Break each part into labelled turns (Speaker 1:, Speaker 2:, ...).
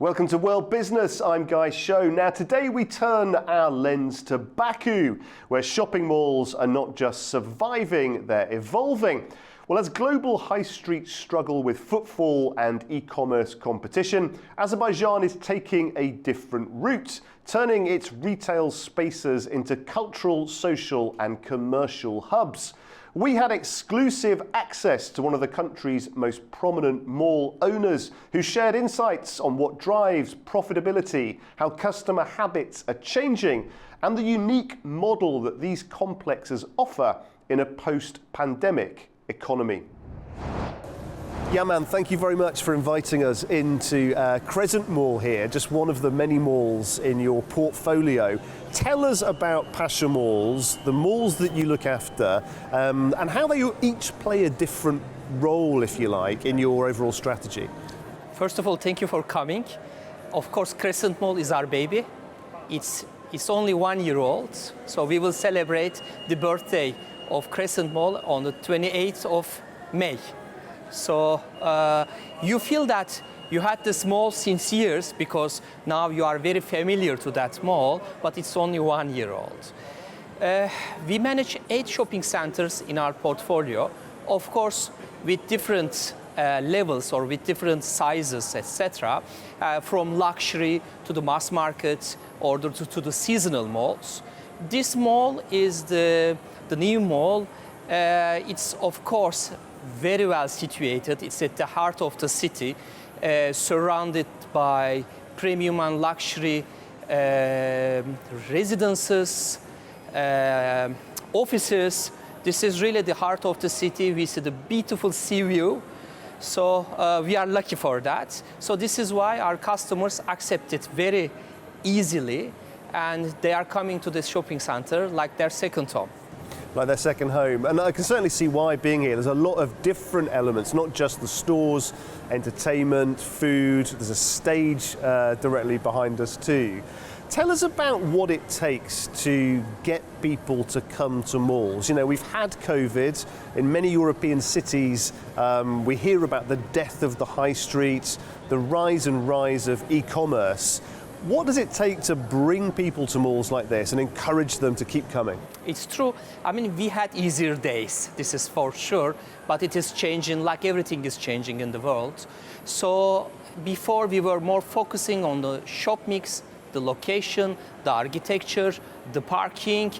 Speaker 1: Welcome to World Business, I'm Guy Show. Now today we turn our lens to Baku, where shopping malls are not just surviving, they're evolving. Well, as global high streets struggle with footfall and e-commerce competition, Azerbaijan is taking a different route, turning its retail spaces into cultural, social and commercial hubs. We had exclusive access to one of the country's most prominent mall owners who shared insights on what drives profitability, how customer habits are changing, and the unique model that these complexes offer in a post-pandemic economy. Yaman, thank you very much for inviting us into Crescent Mall here, just one of the many malls in your portfolio. Tell us about Pasha Malls, the malls that you look after, and how they each play a different role, if you like, in your overall strategy.
Speaker 2: First of all, thank you for coming. Of course, Crescent Mall is our baby. It's only 1 year old, so we will celebrate the birthday of Crescent Mall on the 28th of May. So you feel that you had this mall since years because now you are very familiar to that mall, but it's only 1 year old. We manage 8 shopping centers in our portfolio, of course with different levels or with different sizes, etc., from luxury to the mass market or to the seasonal malls. This mall is the new mall. It's of course very well situated. It's at the heart of the city, surrounded by premium and luxury residences, offices. This is really the heart of the city. We see the beautiful sea view. So we are lucky for that. So this is why our customers accept it very easily, and they are coming to this shopping center like their second home.
Speaker 1: Like their second home. And I can certainly see why being here. There's a lot of different elements, not just the stores, entertainment, food. There's a stage directly behind us too. Tell us about what it takes to get people to come to malls. You know, we've had COVID in many European cities. We hear about the death of the high streets, the rise of e-commerce. What does it take to bring people to malls like this and encourage them to keep coming?
Speaker 2: It's true. I mean, we had easier days, this is for sure, but it is changing like everything is changing in the world. So before we were more focusing on the shop mix, the location, the architecture, the parking.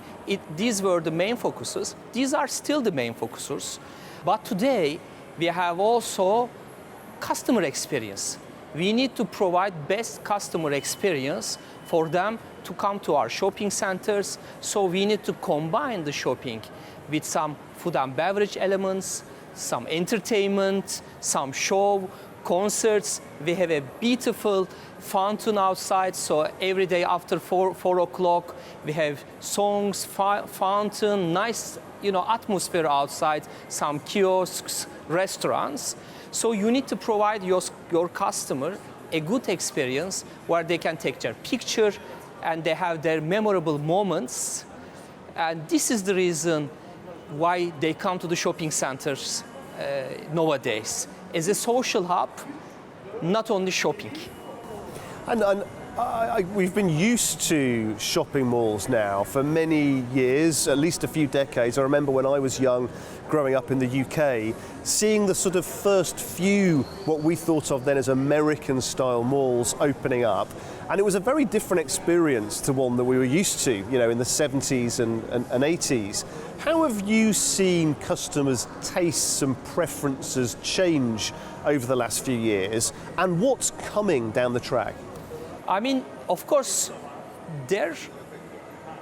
Speaker 2: These were the main focuses. These are still the main focuses. But today, we have also customer experience. We need to provide best customer experience for them to come to our shopping centers. So we need to combine the shopping with some food and beverage elements, some entertainment, some show, concerts. We have a beautiful fountain outside. So every day after 4 o'clock, we have songs, fountain, nice atmosphere outside, some kiosks, restaurants. So you need to provide your customer a good experience where they can take their picture and they have their memorable moments. And this is the reason why they come to the shopping centers nowadays. As a social hub, not only shopping.
Speaker 1: And we've been used to shopping malls now for many years, at least a few decades. I remember when I was young, growing up in the UK, seeing the sort of first few, what we thought of then as American-style malls opening up. And it was a very different experience to one that we were used to, in the 70s and 80s. How have you seen customers' tastes and preferences change over the last few years? And what's coming down the track?
Speaker 2: I mean, of course, their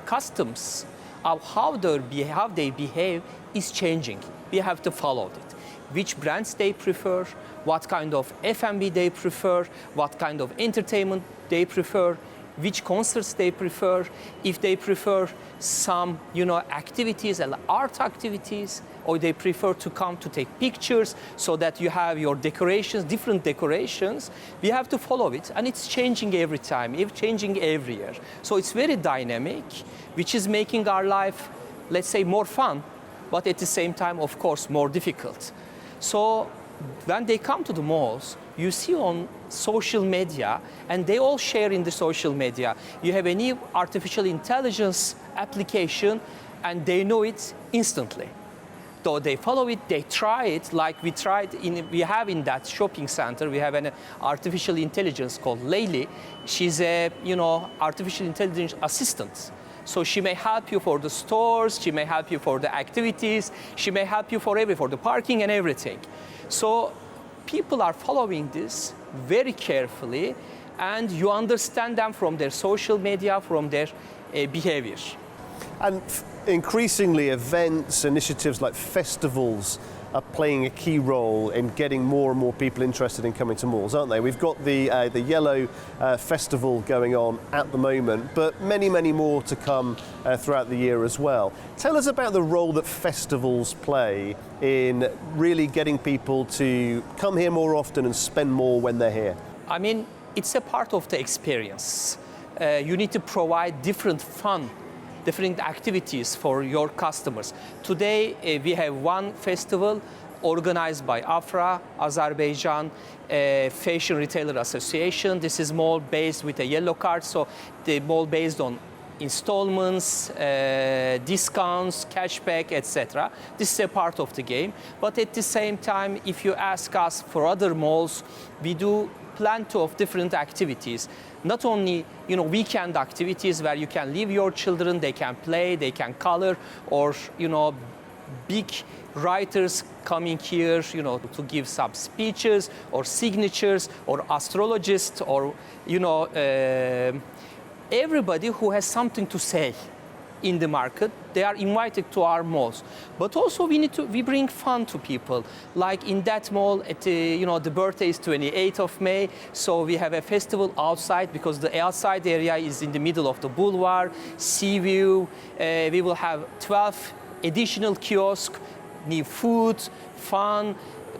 Speaker 2: customs of how they behave is changing. We have to follow it. Which brands they prefer, what kind of F&B they prefer, what kind of entertainment they prefer, which concerts they prefer, if they prefer some, activities and art activities, or they prefer to come to take pictures so that you have your decorations, different decorations. We have to follow it, and it's changing every time, it's changing every year. So it's very dynamic, which is making our life, let's say, more fun, but at the same time, of course, more difficult. So when they come to the malls, you see on social media, and they all share in the social media, you have a new artificial intelligence application, and they know it instantly. So they follow it, they try it, like we have in that shopping center, we have an artificial intelligence called Layli. She's a, artificial intelligence assistant. So she may help you for the stores, she may help you for the activities, she may help you for the parking and everything. So people are following this very carefully, and you understand them from their social media, from their behavior.
Speaker 1: And increasingly, events, initiatives like festivals are playing a key role in getting more and more people interested in coming to malls, aren't they? We've got the Yellow Festival going on at the moment, but many, many more to come throughout the year as well. Tell us about the role that festivals play in really getting people to come here more often and spend more when they're here.
Speaker 2: I mean, it's a part of the experience. You need to provide different activities for your customers. Today, we have one festival organized by AFRA, Azerbaijan Fashion Retail Association. This is mall based with a yellow card, so the mall based on installments, discounts, cashback, etc. This is a part of the game. But at the same time, if you ask us for other malls, we do plenty of different activities. Not only weekend activities where you can leave your children, they can play, they can color, or big writers coming here to give some speeches or signatures, or astrologists, or everybody who has something to say in the market, they are invited to our malls. But also we bring fun to people. Like in that mall, the birthday is 28th of May, so we have a festival outside because the outside area is in the middle of the boulevard, sea view. We will have 12 additional kiosks, new food, fun,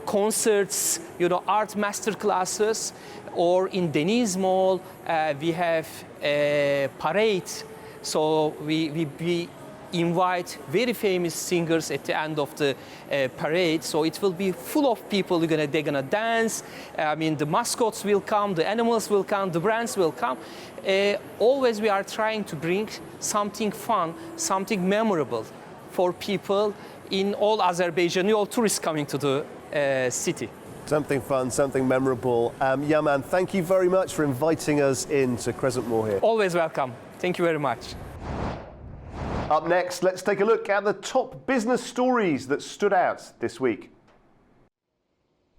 Speaker 2: concerts, art master classes. Or in Deniz Mall, we have a parade. So we invite very famous singers at the end of the parade. So it will be full of people. They're gonna dance. I mean, the mascots will come, the animals will come, the brands will come. Always we are trying to bring something fun, something memorable for people in all Azerbaijan, all tourists coming to the city.
Speaker 1: Something fun, something memorable. Yaman, thank you very much for inviting us into Crescent Mall here.
Speaker 2: Always welcome. Thank you very much.
Speaker 1: Up next, let's take a look at the top business stories that stood out this week.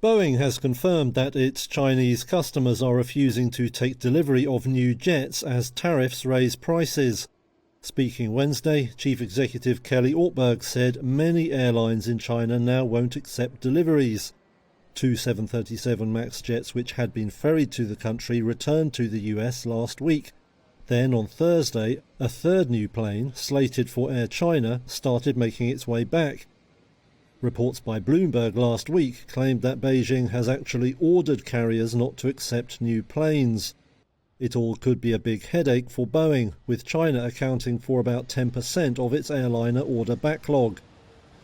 Speaker 3: Boeing has confirmed that its Chinese customers are refusing to take delivery of new jets as tariffs raise prices. Speaking Wednesday, Chief Executive Kelly Ortberg said many airlines in China now won't accept deliveries. 2 737 MAX jets which had been ferried to the country returned to the US last week. Then on Thursday, a third new plane, slated for Air China, started making its way back. Reports by Bloomberg last week claimed that Beijing has actually ordered carriers not to accept new planes. It all could be a big headache for Boeing, with China accounting for about 10% of its airliner order backlog.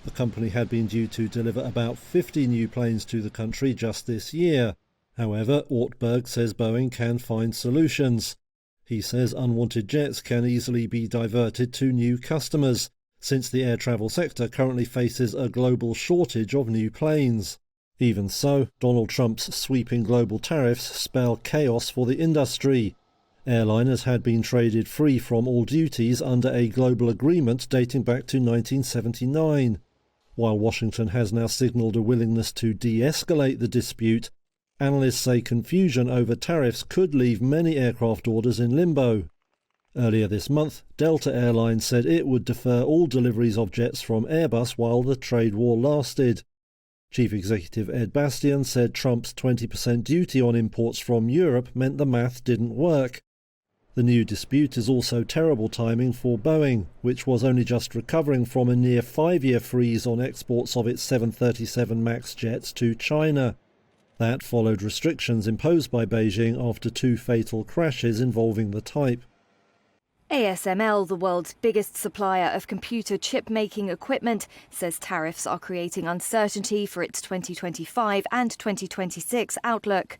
Speaker 3: The company had been due to deliver about 50 new planes to the country just this year. However, Ortberg says Boeing can find solutions. He says unwanted jets can easily be diverted to new customers, since the air travel sector currently faces a global shortage of new planes. Even so, Donald Trump's sweeping global tariffs spell chaos for the industry. Airliners had been traded free from all duties under a global agreement dating back to 1979. While Washington has now signalled a willingness to de-escalate the dispute, analysts say confusion over tariffs could leave many aircraft orders in limbo. Earlier this month, Delta Airlines said it would defer all deliveries of jets from Airbus while the trade war lasted. Chief Executive Ed Bastian said Trump's 20% duty on imports from Europe meant the math didn't work. The new dispute is also terrible timing for Boeing, which was only just recovering from a near 5-year freeze on exports of its 737 MAX jets to China. That followed restrictions imposed by Beijing after 2 fatal crashes involving the type.
Speaker 4: ASML, the world's biggest supplier of computer chip-making equipment, says tariffs are creating uncertainty for its 2025 and 2026 outlook.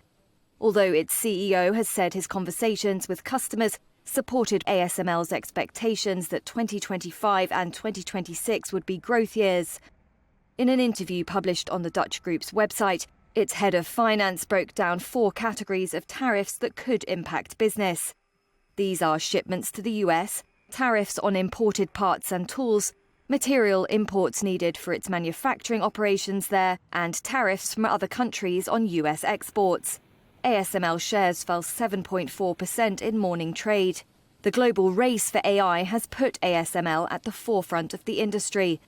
Speaker 4: Although its CEO has said his conversations with customers supported ASML's expectations that 2025 and 2026 would be growth years. In an interview published on the Dutch group's website, its head of finance broke down 4 categories of tariffs that could impact business. These are shipments to the US, tariffs on imported parts and tools, material imports needed for its manufacturing operations there, and tariffs from other countries on US exports. ASML shares fell 7.4% in morning trade. The global race for AI has put ASML at the forefront of the industry.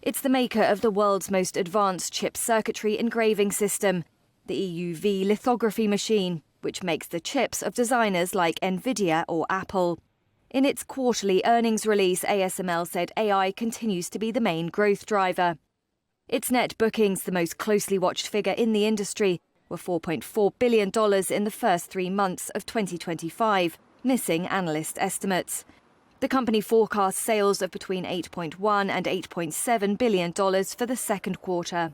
Speaker 4: It's the maker of the world's most advanced chip circuitry engraving system, the EUV lithography machine, which makes the chips of designers like Nvidia or Apple. In its quarterly earnings release, ASML said AI continues to be the main growth driver. Its net bookings, the most closely watched figure in the industry, were $4.4 billion in the first 3 months of 2025, missing analyst estimates. The company forecasts sales of between $8.1 and $8.7 billion for the second quarter.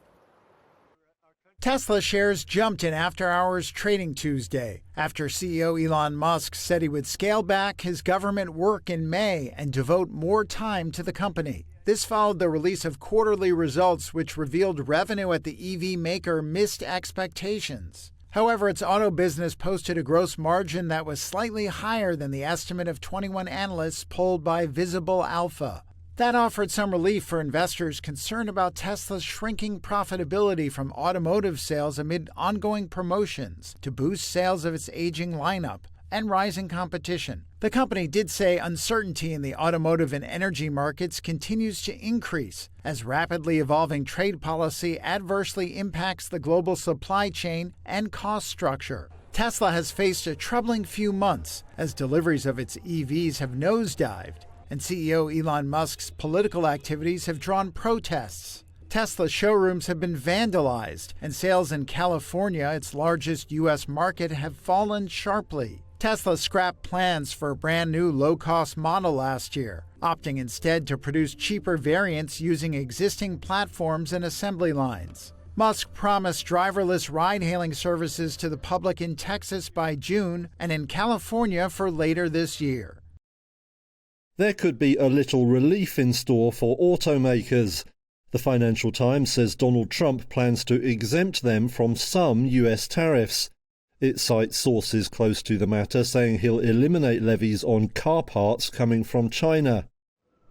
Speaker 5: Tesla shares jumped in after-hours trading Tuesday after CEO Elon Musk said he would scale back his government work in May and devote more time to the company. This followed the release of quarterly results, which revealed revenue at the EV maker missed expectations. However, its auto business posted a gross margin that was slightly higher than the estimate of 21 analysts polled by Visible Alpha. That offered some relief for investors concerned about Tesla's shrinking profitability from automotive sales amid ongoing promotions to boost sales of its aging lineup and rising competition. The company did say uncertainty in the automotive and energy markets continues to increase as rapidly evolving trade policy adversely impacts the global supply chain and cost structure. Tesla has faced a troubling few months as deliveries of its EVs have nosedived, and CEO Elon Musk's political activities have drawn protests. Tesla showrooms have been vandalized, and sales in California, its largest U.S. market, have fallen sharply. Tesla scrapped plans for a brand new low-cost model last year, opting instead to produce cheaper variants using existing platforms and assembly lines. Musk promised driverless ride-hailing services to the public in Texas by June and in California for later this year.
Speaker 3: There could be a little relief in store for automakers. The Financial Times says Donald Trump plans to exempt them from some US tariffs. It cites sources close to the matter saying he'll eliminate levies on car parts coming from China.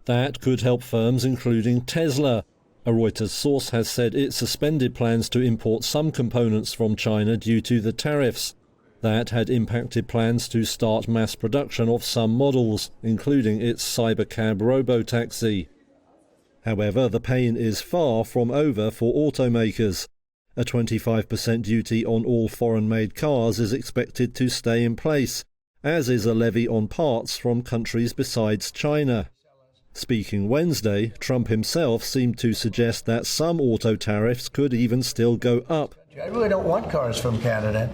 Speaker 3: That could help firms including Tesla. A Reuters source has said it suspended plans to import some components from China due to the tariffs. That had impacted plans to start mass production of some models, including its Cybercab robotaxi. However, the pain is far from over for automakers. A 25% duty on all foreign-made cars is expected to stay in place, as is a levy on parts from countries besides China. Speaking Wednesday, Trump himself seemed to suggest that some auto tariffs could even still go up.
Speaker 6: I really don't want cars from Canada.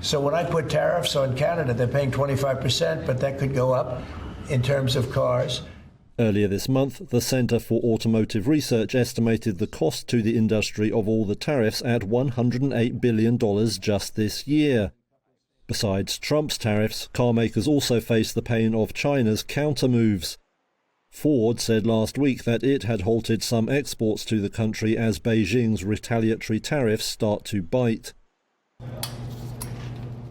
Speaker 6: So when I put tariffs on Canada, they're paying 25%, but that could go up in terms of cars.
Speaker 3: Earlier this month, the Center for Automotive Research estimated the cost to the industry of all the tariffs at $108 billion just this year. Besides Trump's tariffs, car makers also face the pain of China's countermoves. Ford said last week that it had halted some exports to the country as Beijing's retaliatory tariffs start to bite.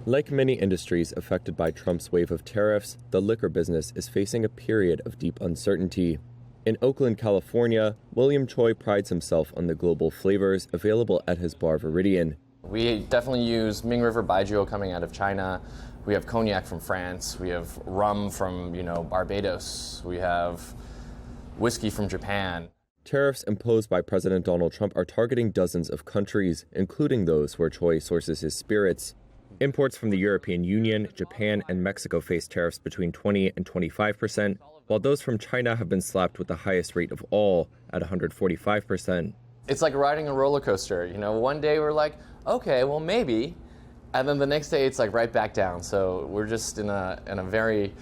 Speaker 7: Like many industries affected by Trump's wave of tariffs, the liquor business is facing a period of deep uncertainty. In Oakland, California, William Choi prides himself on the global flavors available at his bar Viridian.
Speaker 8: We definitely use Ming River Baijiu coming out of China. We have cognac from France. We have rum from, Barbados. We have whiskey from Japan.
Speaker 7: Tariffs imposed by President Donald Trump are targeting dozens of countries, including those where Choi sources his spirits. Imports from the European Union, Japan, and Mexico face tariffs between 20 and 25%, while those from China have been slapped with the highest rate of all at 145%.
Speaker 8: It's like riding a roller coaster. One day we're like, okay, well maybe, and then the next day it's like right back down. So we're just in a very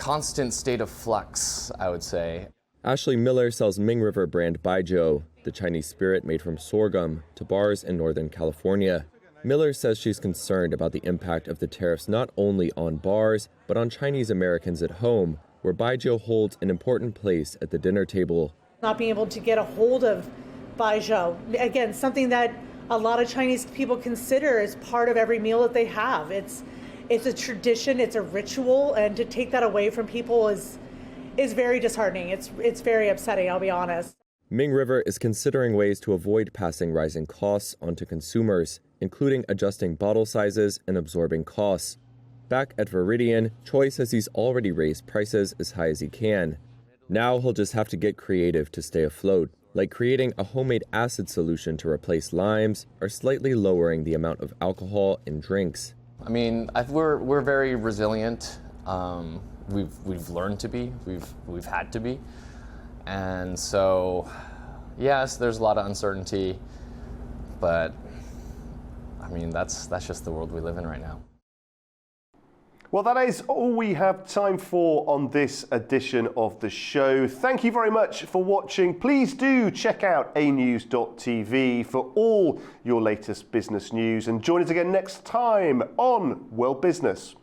Speaker 8: constant state of flux, I would say.
Speaker 7: Ashley Miller sells Ming River brand Baijiu, the Chinese spirit made from sorghum, to bars in Northern California. Miller says she's concerned about the impact of the tariffs not only on bars, but on Chinese Americans at home, where Baijiu holds an important place at the dinner table.
Speaker 9: Not being able to get a hold of Baijiu, again, something that a lot of Chinese people consider as part of every meal that they have. It's a tradition, it's a ritual, and to take that away from people is very disheartening. It's very upsetting, I'll be honest.
Speaker 7: Ming River is considering ways to avoid passing rising costs onto consumers, including adjusting bottle sizes and absorbing costs. Back at Veridian, Choi says he's already raised prices as high as he can. Now he'll just have to get creative to stay afloat, like creating a homemade acid solution to replace limes or slightly lowering the amount of alcohol in drinks.
Speaker 8: I mean, we're very resilient. We've learned to be. We've had to be, and so yes, there's a lot of uncertainty, but I mean that's just the world we live in right now.
Speaker 1: Well, that is all we have time for on this edition of the show. Thank you very much for watching. Please do check out anews.tv for all your latest business news and join us again next time on World Business.